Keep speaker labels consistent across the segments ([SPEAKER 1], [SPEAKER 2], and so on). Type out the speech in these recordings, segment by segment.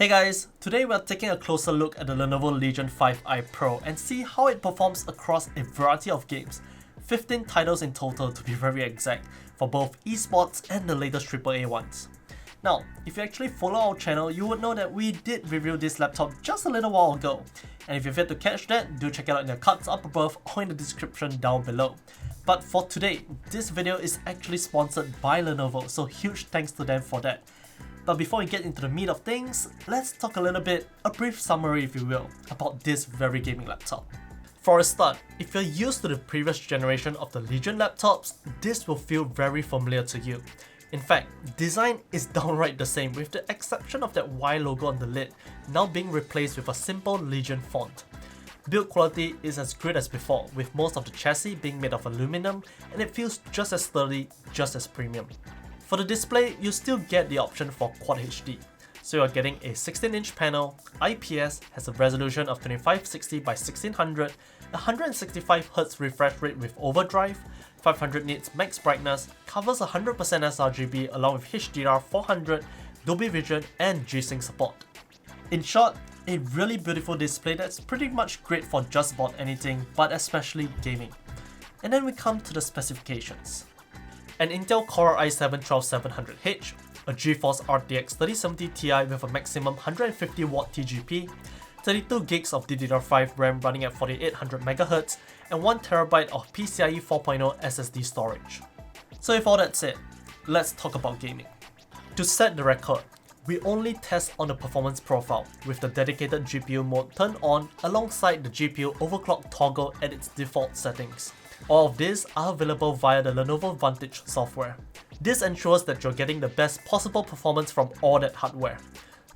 [SPEAKER 1] Hey guys, today we're taking a closer look at the Lenovo Legion 5i Pro and see how it performs across a variety of games, 15 titles in total to be very exact, for both esports and the latest AAA ones. Now, if you actually follow our channel, you would know that we did review this laptop just a little while ago, and if you've yet to catch that, do check it out in the cards up above or in the description down below. But for today, this video is actually sponsored by Lenovo, so huge thanks to them for that. But before we get into the meat of things, let's talk a little bit, a brief summary if you will, about this very gaming laptop. For a start, if you're used to the previous generation of the Legion laptops, this will feel very familiar to you. In fact, design is downright the same with the exception of that Y logo on the lid, now being replaced with a simple Legion font. Build quality is as great as before, with most of the chassis being made of aluminum, and it feels just as sturdy, just as premium. For the display, you still get the option for Quad HD. So you're getting a 16-inch panel, IPS, has a resolution of 2560 by 1600, 165Hz refresh rate with overdrive, 500 nits max brightness, covers 100% sRGB along with HDR 400, Dolby Vision and G-Sync support. In short, a really beautiful display that's pretty much great for just about anything, but especially gaming. And then we come to the specifications. An Intel Core i7-12700H, a GeForce RTX 3070 Ti with a maximum 150W TGP, 32GB of DDR5 RAM running at 4800MHz, and 1TB of PCIe 4.0 SSD storage. So with all that said, let's talk about gaming. To set the record, we only test on the performance profile with the dedicated GPU mode turned on alongside the GPU overclock toggle at its default settings. All of these are available via the Lenovo Vantage software. This ensures that you're getting the best possible performance from all that hardware.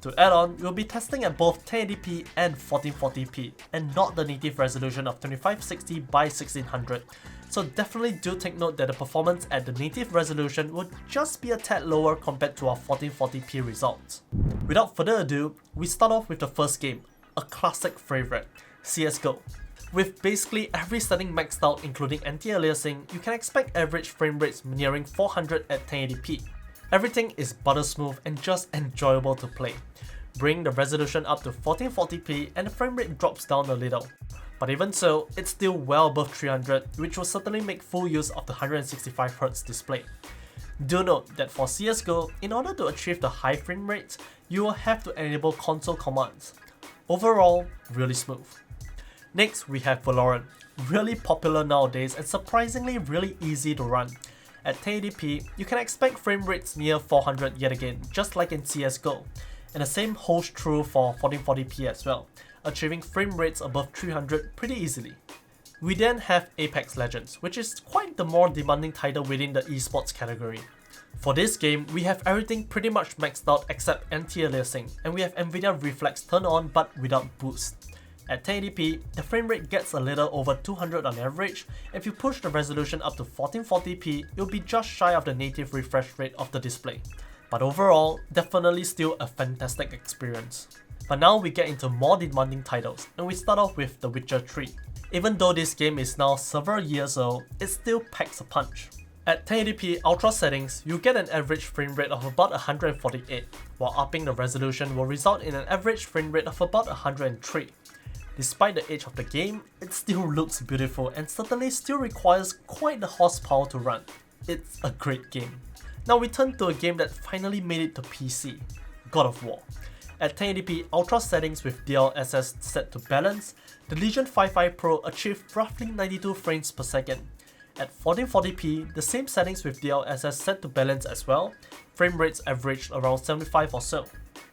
[SPEAKER 1] To add on, we'll be testing at both 1080p and 1440p, and not the native resolution of 2560 by 1600. So definitely do take note that the performance at the native resolution will just be a tad lower compared to our 1440p results. Without further ado, we start off with the first game, a classic favorite, CSGO. With basically every setting maxed out including anti-aliasing, you can expect average frame rates nearing 400 at 1080p. Everything is butter smooth and just enjoyable to play. Bring the resolution up to 1440p and the frame rate drops down a little. But even so, it's still well above 300, which will certainly make full use of the 165Hz display. Do note that for CSGO, in order to achieve the high frame rates, you will have to enable console commands. Overall, really smooth. Next, we have Valorant, really popular nowadays and surprisingly really easy to run. At 1080p, you can expect frame rates near 400 yet again, just like in CSGO, and the same holds true for 1440p as well, achieving frame rates above 300 pretty easily. We then have Apex Legends, which is quite the more demanding title within the esports category. For this game, we have everything pretty much maxed out except anti-aliasing, and we have Nvidia Reflex turned on but without boost. At 1080p, the frame rate gets a little over 200 on average. If you push the resolution up to 1440p, it'll be just shy of the native refresh rate of the display. But overall, definitely still a fantastic experience. But now we get into more demanding titles, and we start off with The Witcher 3. Even though this game is now several years old, it still packs a punch. At 1080p ultra settings, you get an average frame rate of about 148, while upping the resolution will result in an average frame rate of about 103. Despite the age of the game, it still looks beautiful and certainly still requires quite the horsepower to run. It's a great game. Now we turn to a game that finally made it to PC, God of War. At 1080p ultra settings with DLSS set to balance, the Legion 5i Pro achieved roughly 92 frames per second. At 1440p, the same settings with DLSS set to balance as well, frame rates averaged around 75 or so.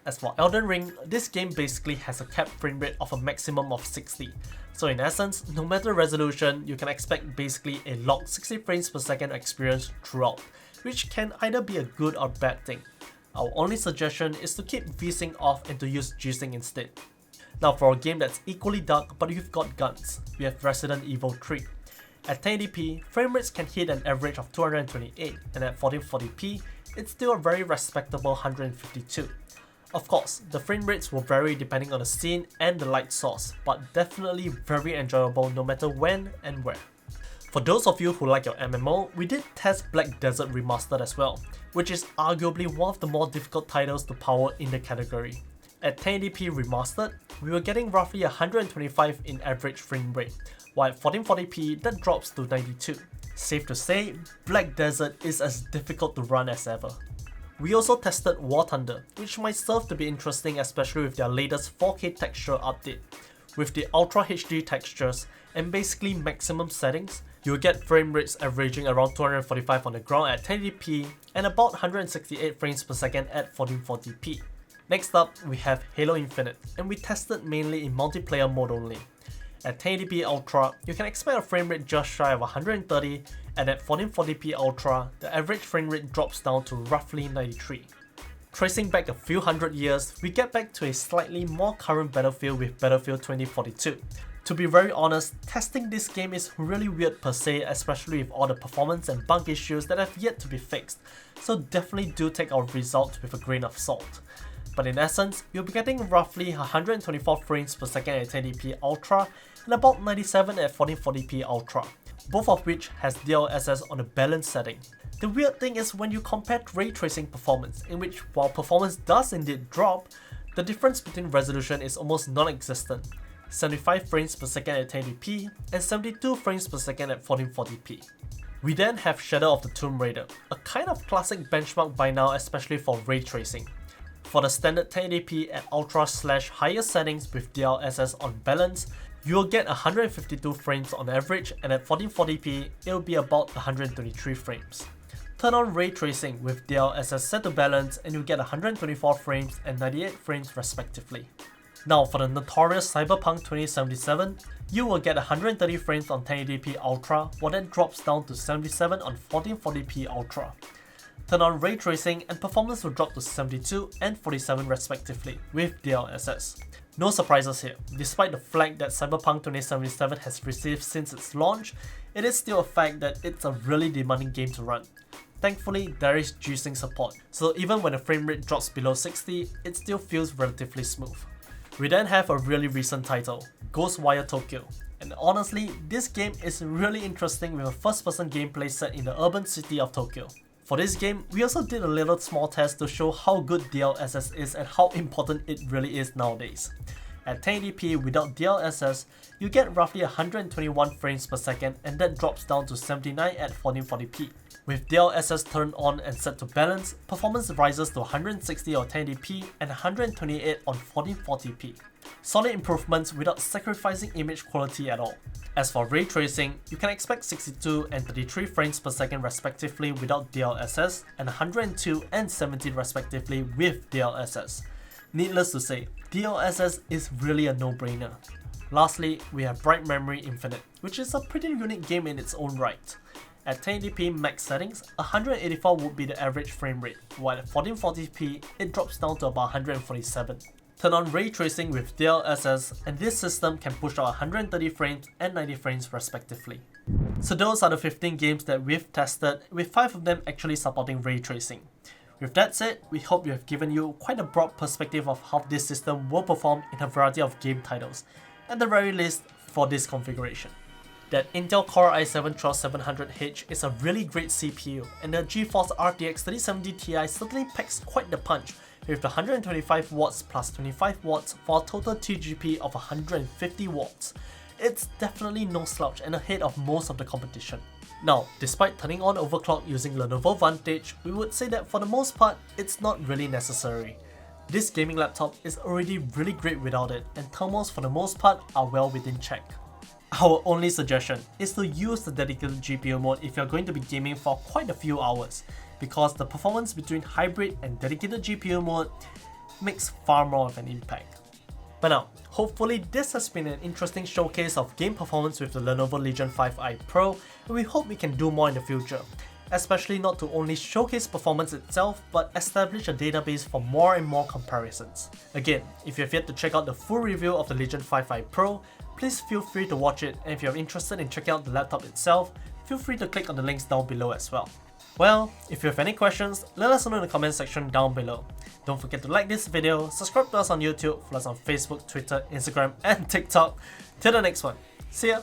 [SPEAKER 1] As for Elden Ring, this game basically has a capped frame rate of a maximum of 60. So in essence, no matter resolution, you can expect basically a locked 60 frames per second experience throughout, which can either be a good or bad thing. Our only suggestion is to keep VSync off and to use G-Sync instead. Now for a game that's equally dark but you've got guns, we have Resident Evil 3. At 1080p, frame rates can hit an average of 228, and at 1440p, it's still a very respectable 152. Of course, the frame rates will vary depending on the scene and the light source, but definitely very enjoyable no matter when and where. For those of you who like your MMO, we did test Black Desert Remastered as well, which is arguably one of the more difficult titles to power in the category. At 1080p Remastered, we were getting roughly 125 in average frame rate, while at 1440p that drops to 92. Safe to say, Black Desert is as difficult to run as ever. We also tested War Thunder, which might serve to be interesting especially with their latest 4K texture update. With the Ultra HD textures and basically maximum settings, you'll get frame rates averaging around 245 on the ground at 1080p and about 168 frames per second at 1440p. Next up, we have Halo Infinite, and we tested mainly in multiplayer mode only. At 1080p Ultra, you can expect a frame rate just shy of 130, and at 1440p Ultra, the average frame rate drops down to roughly 93. Tracing back a few hundred years, we get back to a slightly more current Battlefield with Battlefield 2042. To be very honest, testing this game is really weird per se, especially with all the performance and bug issues that have yet to be fixed, so definitely do take our results with a grain of salt. But in essence, you'll be getting roughly 124 frames per second at 1080p Ultra and about 97 at 1440p Ultra, both of which has DLSS on a balanced setting. The weird thing is when you compare ray tracing performance, in which while performance does indeed drop, the difference between resolution is almost non-existent, 75 frames per second at 1080p and 72 frames per second at 1440p. We then have Shadow of the Tomb Raider, a kind of classic benchmark by now especially for ray tracing. For the standard 1080p at ultra/higher settings with DLSS on balance, you will get 152 frames on average, and at 1440p it will be about 123 frames. Turn on ray tracing with DLSS set to balance and you'll get 124 frames and 98 frames respectively. Now for the notorious Cyberpunk 2077, you will get 130 frames on 1080p Ultra, while that drops down to 77 on 1440p Ultra. Turn on ray tracing and performance will drop to 72 and 47 respectively with DLSS. No surprises here, despite the flack that Cyberpunk 2077 has received since its launch, it is still a fact that it's a really demanding game to run. Thankfully, there is G-Sync support, so even when the frame rate drops below 60, it still feels relatively smooth. We then have a really recent title, GhostWire Tokyo, and honestly, this game is really interesting with a first-person gameplay set in the urban city of Tokyo. For this game, we also did a little small test to show how good DLSS is and how important it really is nowadays. At 1080p without DLSS, you get roughly 121 frames per second and that drops down to 79 at 1440p. With DLSS turned on and set to balance, performance rises to 160 on 1080p and 128 on 1440p. Solid improvements without sacrificing image quality at all. As for ray tracing, you can expect 62 and 33 frames per second respectively without DLSS and 102 and 17 respectively with DLSS. Needless to say, DLSS is really a no-brainer. Lastly, we have Bright Memory Infinite, which is a pretty unique game in its own right. At 1080p max settings, 184 would be the average frame rate, while at 1440p it drops down to about 147. Turn on ray tracing with DLSS and this system can push out 130 frames and 90 frames respectively. So those are the 15 games that we've tested, with 5 of them actually supporting ray tracing. With that said, we hope we have given you quite a broad perspective of how this system will perform in a variety of game titles, at the very least for this configuration. That Intel Core i7-12700H is a really great CPU, and the GeForce RTX 3070 Ti certainly packs quite the punch, with the 125 watts plus 25 watts for a total TGP of 150 watts. It's definitely no slouch and ahead of most of the competition. Now, despite turning on overclock using Lenovo Vantage, we would say that for the most part, it's not really necessary. This gaming laptop is already really great without it, and thermals for the most part are well within check. Our only suggestion is to use the dedicated GPU mode if you're going to be gaming for quite a few hours, because the performance between hybrid and dedicated GPU mode makes far more of an impact. But now, hopefully this has been an interesting showcase of game performance with the Lenovo Legion 5i Pro, and we hope we can do more in the future, especially not to only showcase performance itself, but establish a database for more and more comparisons. Again, if you have yet to check out the full review of the Legion 5i Pro, please feel free to watch it, and if you're interested in checking out the laptop itself, feel free to click on the links down below as well. Well, if you have any questions, let us know in the comment section down below. Don't forget to like this video, subscribe to us on YouTube, follow us on Facebook, Twitter, Instagram and TikTok. Till the next one, see ya!